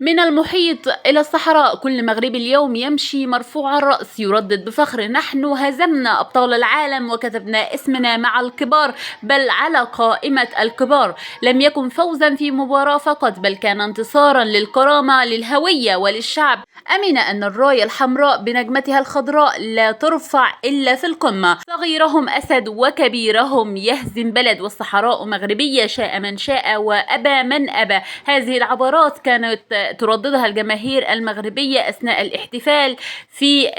من المحيط إلى الصحراء كل مغربي اليوم يمشي مرفوع الرأس يردد بفخر: نحن هزمنا أبطال العالم وكتبنا اسمنا مع الكبار، بل على قائمة الكبار. لم يكن فوزا في مباراة فقط، بل كان انتصارا للكرامة، للهوية وللشعب. أمن أن الراية الحمراء بنجمتها الخضراء لا ترفع إلا في القمة. صغيرهم أسد وكبيرهم يهزم بلد، والصحراء مغربية شاء من شاء وأبى من أبى. هذه العبارات كانت ترددها الجماهير المغربية أثناء الاحتفال في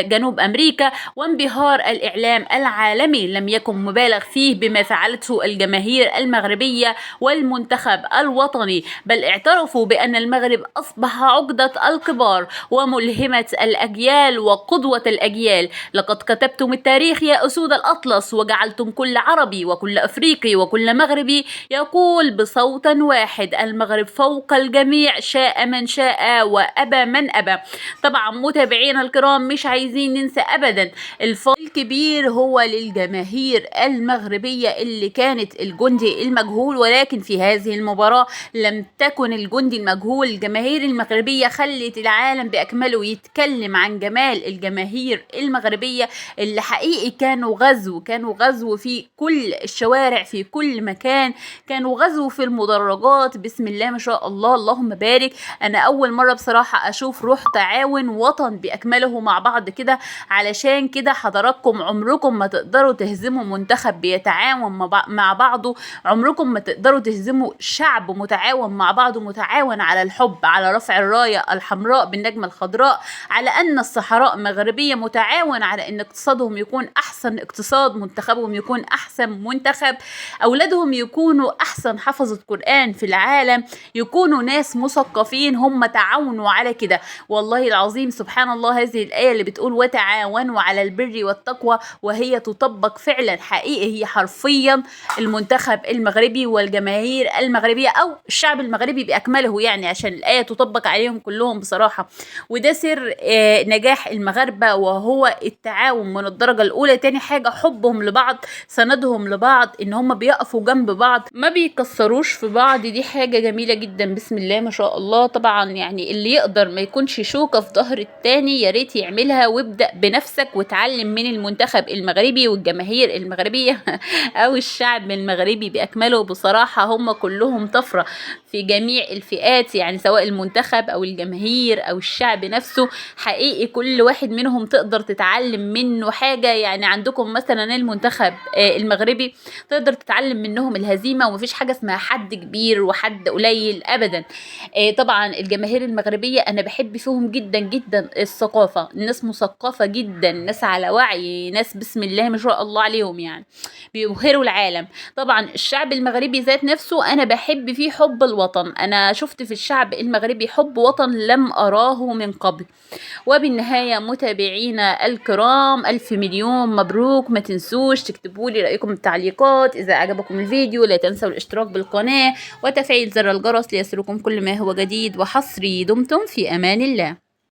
جنوب أمريكا، وانبهار الإعلام العالمي لم يكن مبالغ فيه بما فعلته الجماهير المغربية والمنتخب الوطني، بل اعترفوا بأن المغرب أصبح عقدة الكبار وملهمة الأجيال وقدوة الأجيال. لقد كتبتم التاريخ يا أسود الأطلس، وجعلتم كل عربي وكل أفريقي وكل مغربي يقول بصوت واحد: المغرب فوق الجميع، شاء من شاء وأبى من أبى. طبعا متابعينا الكرام مش عايزين ننسى أبدا الفضل الكبير هو للجماهير المغربية اللي كانت الجندي المجهول، ولكن في هذه المباراة لم تكن الجندي المجهول. الجماهير المغربية خلت العالم بأكمله يتكلم عن جمال الجماهير المغربية اللي حقيقي كانوا غزو في كل الشوارع، في كل مكان، كانوا غزو في المدرجات. بسم الله ما شاء الله، اللهم بارك. انا اول مرة بصراحة اشوف روح تعاون وطن باكمله مع بعض كده. علشان كده حضراتكم عمركم ما تقدروا تهزموا منتخب بيتعاون مع بعضه، عمركم ما تقدروا تهزموا شعب متعاون مع بعضه، متعاون على الحب، على رفع الراية الحمراء بالنجمة الخضراء، على ان الصحراء مغربية، متعاون على ان اقتصادهم يكون احسن اقتصاد، منتخبهم يكون احسن منتخب، اولادهم يكونوا احسن حفظة قرآن في العالم، يكونوا ناس مثقفين. هم تعاونوا على كده. والله العظيم سبحان الله، هذه الآية اللي بتقول وتعاونوا على البر والتقوى، وهي تطبق فعلا حقيقي. هي حرفيا المنتخب المغربي والجماهير المغربية او الشعب المغربي بأكمله، يعني عشان الآية تطبق عليهم كلهم بصراحة. وده سر نجاح المغاربة، وهو التعاون من الدرجة الأولى. تاني حاجة حبهم لبعض، سندهم لبعض، ان هم بيقفوا جنب بعض، ما بيكسروش في بعض. دي حاجة جميلة جدا بسم الله ما شاء الله. طبعا يعني اللي يقدر ما يكونش شوكة في ظهر التاني يا ريت يعملها، وابدأ بنفسك وتعلم من المنتخب المغربي والجماهير المغربية او الشعب المغربي بأكمله. بصراحة هم كلهم طفرة في جميع الفئات، يعني سواء المنتخب او الجماهير او الشعب نفسه. حقيقي كل واحد منهم تقدر تتعلم منه حاجة. يعني عندكم مثلا المنتخب المغربي تقدر تتعلم منهم الهزيمة، ومفيش حاجة اسمها حد كبير وحد قليل أبدا. طبعا الجماهير المغربية أنا بحب فيهم جدا جدا الثقافة، الناس مثقفة جدا، ناس على وعي، ناس بسم الله ما شاء الله عليهم، يعني بيبهروا العالم. طبعا الشعب المغربي ذات نفسه أنا بحب فيه حب الوطن. أنا شفت في الشعب المغربي حب وطن لم أراه من قبل. وبالنهاية متابعينا الكرام، ألف مليون مبروك. ما تنسوش تكتبوا لي رأيكم التعليقات. إذا عجبكم الفيديو لا تنسوا الاشتراك بالقناة وتفعيل زر الجرس ليصلكم كل ما هو جديد وحصري. دمتم في أمان الله.